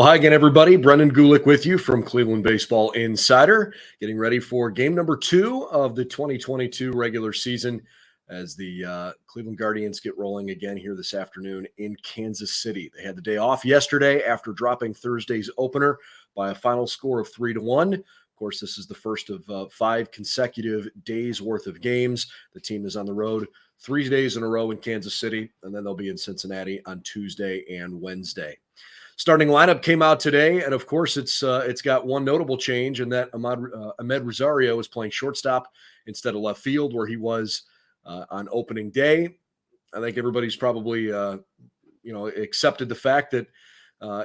Well, hi again, everybody. Brendan Gulick with you from Cleveland Baseball Insider, getting ready for game number 2 of the 2022 regular season as the Cleveland Guardians get rolling again here this afternoon in Kansas City. They had the day off yesterday after dropping Thursday's opener by a final score of 3-1. Of course, this is the first of 5 consecutive days worth of games. The team is on the road 3 days in a row in Kansas City, and then they'll be in Cincinnati on Tuesday and Wednesday. Starting lineup came out today, and of course, it's got one notable change, and that Amed Rosario is playing shortstop instead of left field, where he was on opening day. I think everybody's probably accepted the fact that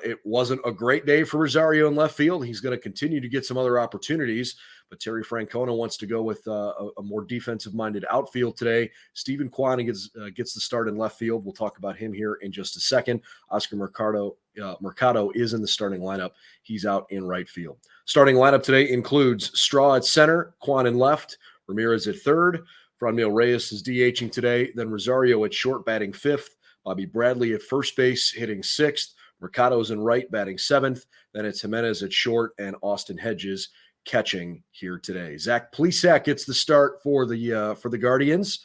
it wasn't a great day for Rosario in left field. He's going to continue to get some other opportunities, but Terry Francona wants to go with a more defensive-minded outfield today. Steven Kwan gets the start in left field. We'll talk about him here in just a second. Oscar Mercado is in the starting lineup. He's out in right field. Starting lineup today includes Straw at center, Kwan in left, Ramirez at third, Franmil Reyes is DHing today, then Rosario at short batting fifth, Bobby Bradley at first base hitting sixth, Mercado's in right batting seventh, then it's Jimenez at short and Austin Hedges catching here today. Zach Plesac gets the start for the Guardians.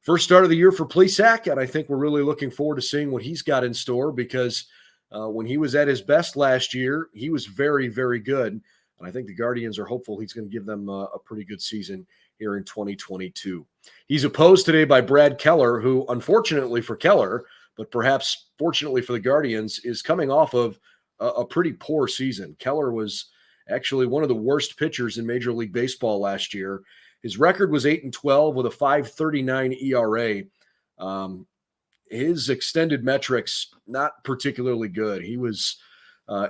First start of the year for Plesac, and I think we're really looking forward to seeing what he's got in store because when he was at his best last year, he was very, very good. And I think the Guardians are hopeful he's going to give them a pretty good season here in 2022. He's opposed today by Brad Keller, who unfortunately for Keller, but perhaps fortunately for the Guardians, is coming off of a pretty poor season. Keller was actually one of the worst pitchers in Major League Baseball last year. His record was 8-12 with a 5.39 ERA. His extended metrics, not particularly good. He was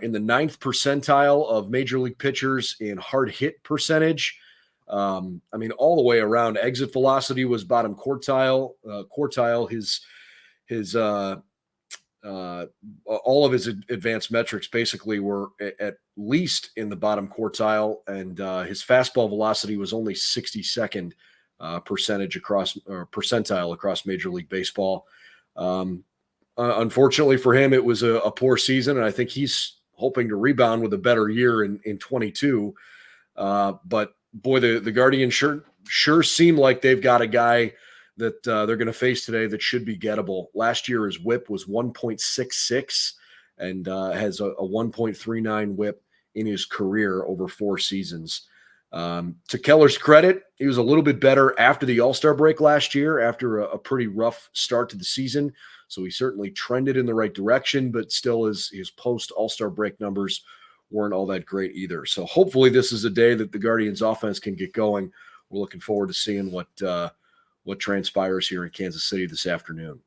in the 9th percentile of Major League pitchers in hard hit percentage. All the way around. Exit velocity was bottom quartile. His all of his advanced metrics basically were at least in the bottom quartile, and his fastball velocity was only 62nd percentile across Major League Baseball. Unfortunately for him, it was a poor season, and I think he's hoping to rebound with a better year in 22. But boy, the Guardians sure seem like they've got a guy that they're going to face today that should be gettable. Last year, his whip was 1.66 and has a 1.39 whip in his career over 4 seasons. To Keller's credit, he was a little bit better after the All-Star break last year, after a pretty rough start to the season. So he certainly trended in the right direction, but still his post-All-Star break numbers weren't all that great either. So hopefully this is a day that the Guardians offense can get going. We're looking forward to seeing what transpires here in Kansas City this afternoon.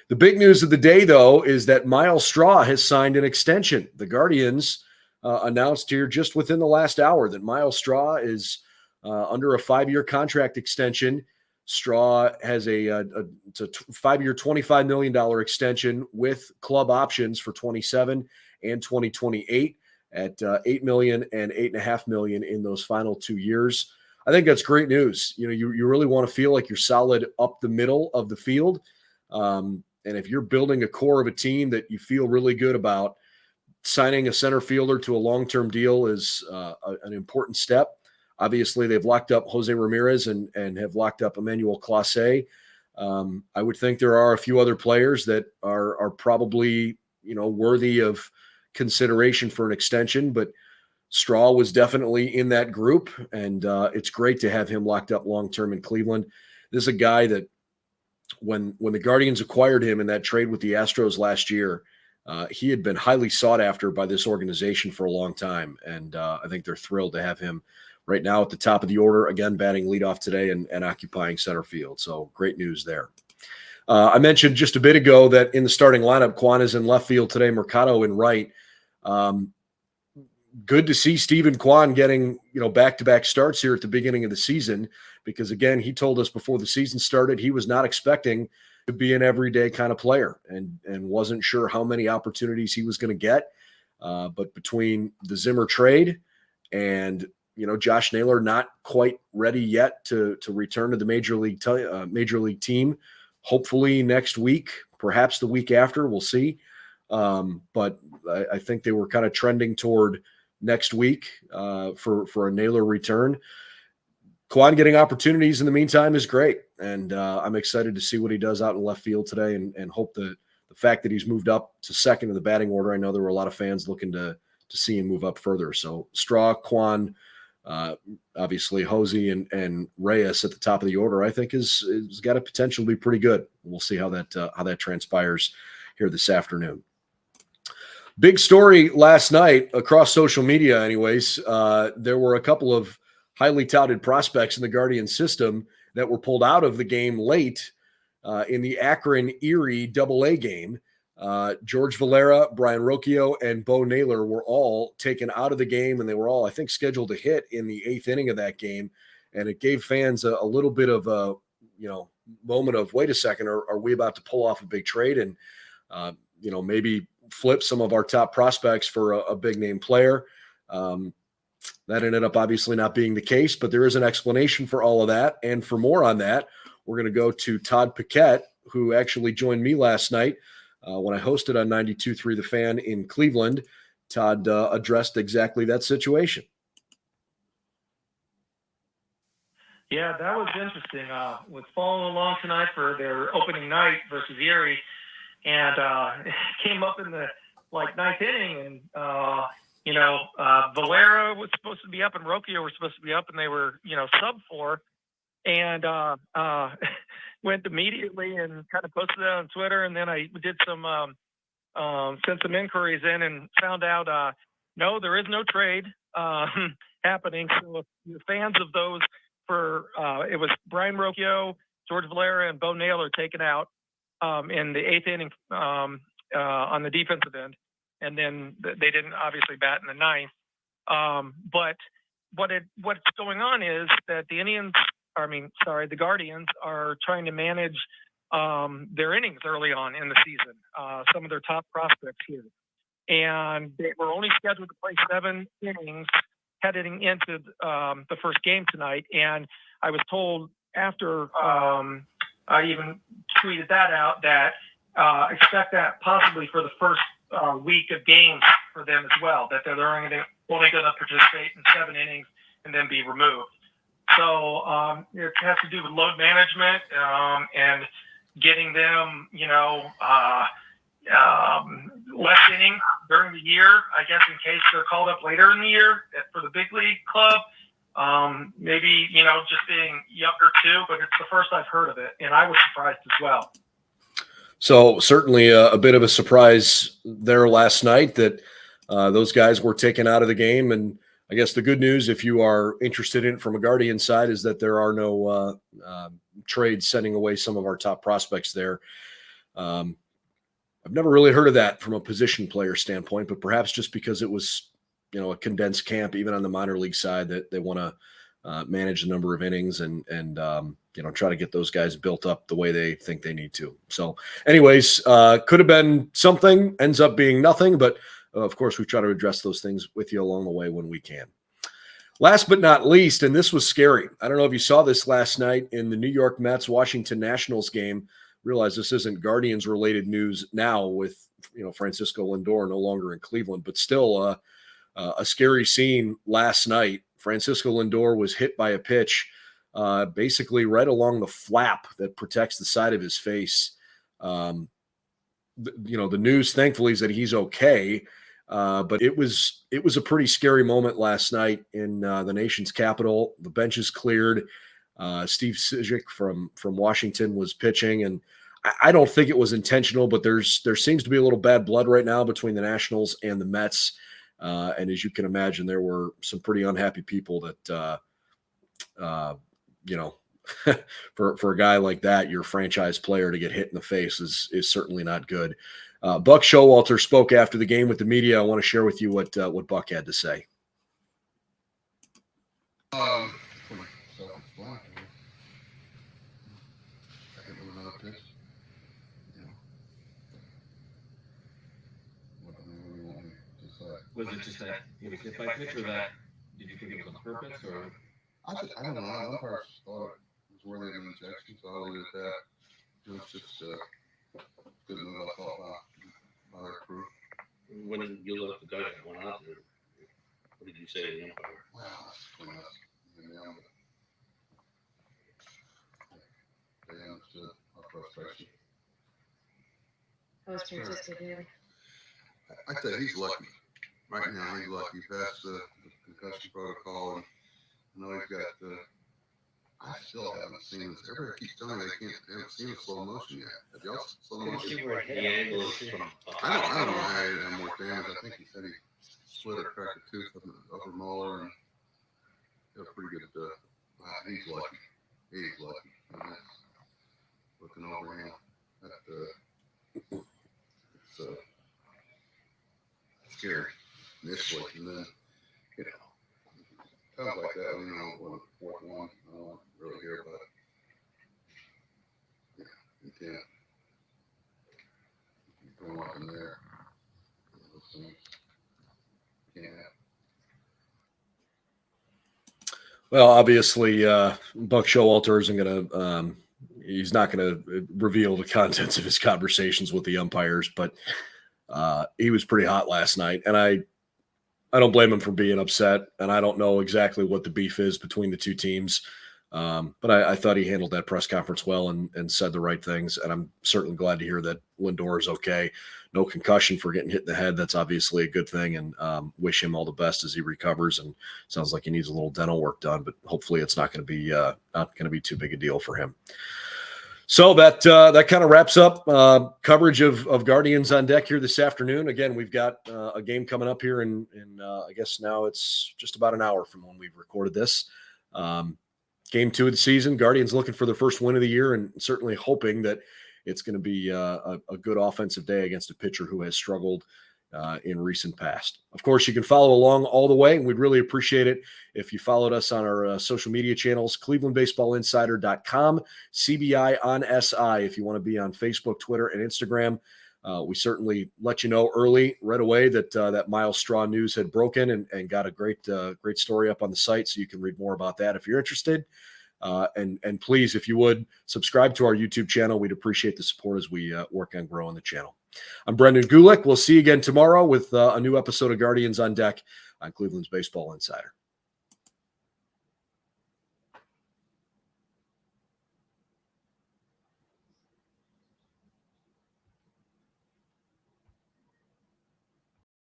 The big news of the day, though, is that Myles Straw has signed an extension. The Guardians announced here just within the last hour that Myles Straw is under a 5-year contract extension. Straw has a 5-year, $25 million extension with club options for 27 and 2028 at $8 million and $8.5 million in those final 2 years. I think that's great news. You really want to feel like you're solid up the middle of the field. And if you're building a core of a team that you feel really good about, signing a center fielder to a long-term deal is an important step. Obviously, they've locked up Jose Ramirez and have locked up Emmanuel Clase. I would think there are a few other players that are probably worthy of consideration for an extension, but Straw was definitely in that group, and it's great to have him locked up long-term in Cleveland. This is a guy that when the Guardians acquired him in that trade with the Astros last year, he had been highly sought after by this organization for a long time, and I think they're thrilled to have him right now at the top of the order, again, batting leadoff today and occupying center field. So great news there. I mentioned just a bit ago that in the starting lineup, Kwan is in left field today, Mercado in right. Good to see Steven Kwan getting, back-to-back starts here at the beginning of the season, because again, he told us before the season started, he was not expecting to be an everyday kind of player and wasn't sure how many opportunities he was going to get. But between the Zimmer trade and, Josh Naylor not quite ready yet to return to the major league team, hopefully next week, perhaps the week after, we'll see. But I think they were kind of trending toward next week for a Naylor return. Quan getting opportunities in the meantime is great, and I'm excited to see what he does out in left field today, and hope that the fact that he's moved up to second in the batting order. I know there were a lot of fans looking to see him move up further. So Straw, Quan, obviously Hosey and Reyes at the top of the order, I think is got a potential to be pretty good. We'll see how that transpires here this afternoon. Big story last night across social media, anyways. There were a couple of highly touted prospects in the Guardian system that were pulled out of the game late in the Akron-Erie AA game. George Valera, Brian Rocchio, and Bo Naylor were all taken out of the game, and they were all, I think, scheduled to hit in the 8th inning of that game. And it gave fans a little bit of a moment of, wait a second, are we about to pull off a big trade and maybe flip some of our top prospects for a big name player? That ended up obviously not being the case, but there is an explanation for all of that. And for more on that, we're going to go to Todd Paquette, who actually joined me last night when I hosted on 92.3 The Fan in Cleveland. Todd addressed exactly that situation. Yeah, that was interesting. Was following along tonight for their opening night versus Erie, and it came up in the 9th inning, and Valera was supposed to be up and Rocchio was supposed to be up, and they were sub 4, and went immediately and kind of posted that on Twitter, and then I did some sent some inquiries in and found out no, there is no trade happening. So if you're fans of those, it was Brian Rocchio, George Valera, and Bo Naylor taken out in the 8th inning on the defensive end, and then they didn't obviously bat in the 9th. But what's going on is that the Guardians are trying to manage their innings early on in the season. Some of their top prospects here, and they were only scheduled to play 7 innings heading into the first game tonight. And I was told after I even tweeted that out that expect that possibly for the first week of games for them as well, that they're only going to participate in 7 innings and then be removed. So it has to do with load management and getting them, less innings during the year, I guess, in case they're called up later in the year for the big league club. Maybe, just being younger too, but it's the first I've heard of it, and I was surprised as well. So certainly a bit of a surprise there last night that those guys were taken out of the game. And I guess the good news, if you are interested in it from a Guardian side, is that there are no trades sending away some of our top prospects there. I've never really heard of that from a position player standpoint, but perhaps just because it was, a condensed camp, even on the minor league side, that they want to manage the number of innings and try to get those guys built up the way they think they need to. So anyways, could have been something, ends up being nothing, but of course we try to address those things with you along the way when we can. Last but not least, and this was scary. I don't know if you saw this last night in the New York Mets Washington Nationals game. Realize this isn't Guardians related news now with, Francisco Lindor no longer in Cleveland, but still a scary scene last night. Francisco Lindor was hit by a pitch basically right along the flap that protects the side of his face. The news, thankfully, is that he's okay. But it was a pretty scary moment last night in the nation's capital. The benches cleared. Steve Cishek from Washington was pitching, and I don't think it was intentional, but there seems to be a little bad blood right now between the Nationals and the Mets. And as you can imagine, there were some pretty unhappy people that, for a guy like that, your franchise player, to get hit in the face is certainly not good. Buck Showalter spoke after the game with the media. I want to share with you what Buck had to say. Was it just that he was hit by a pitch, or that did you think it was on purpose, or? I don't know. Umpires thought it was worthy of an injection, so I'll leave it at that. It was just good move, I thought, by their crew. When you left the dugout, went out there, what did you say to the umpire? Well, that's between us and them, but they understood our frustration. How was Francisco doing? I tell you, he's lucky. Right now, he's lucky. He passed the concussion protocol, and I know he's got I still haven't seen this. Everybody keeps telling me they haven't seen a slow motion yet. Have y'all slow motion? The angle is from I don't know how he had more damage. I think he said he split or cracked a tooth up in the upper molar, and it was pretty good. He's lucky. He's lucky. And that's looking over him. It's scary initially, and then times like that, when the fourth one, I don't really hear about it. You can't. You're going up in there. Those things can't happen. Well, obviously, Buck Showalter isn't going to. He's not going to reveal the contents of his conversations with the umpires, but he was pretty hot last night, and I don't blame him for being upset, and I don't know exactly what the beef is between the two teams, but I thought he handled that press conference well and said the right things, and I'm certainly glad to hear that Lindor is okay. No concussion for getting hit in the head. That's obviously a good thing, and wish him all the best as he recovers, and sounds like he needs a little dental work done, but hopefully it's not going to be too big a deal for him. So that kind of wraps up coverage of Guardians on Deck here this afternoon. Again, we've got a game coming up here in I guess now it's just about an hour from when we've recorded this. Game 2 of the season. Guardians looking for their first win of the year and certainly hoping that it's going to be a good offensive day against a pitcher who has struggled in recent past. Of course, you can follow along all the way, and we'd really appreciate it if you followed us on our social media channels, clevelandbaseballinsider.com, CBI on SI if you want to be on Facebook, Twitter, and Instagram. We certainly let you know right away that that Myles Straw news had broken and got a great story up on the site, so you can read more about that if you're interested. And please, if you would, subscribe to our YouTube channel. We'd appreciate the support as we work on growing the channel. I'm Brendan Gulick. We'll see you again tomorrow with a new episode of Guardians on Deck on Cleveland's Baseball Insider.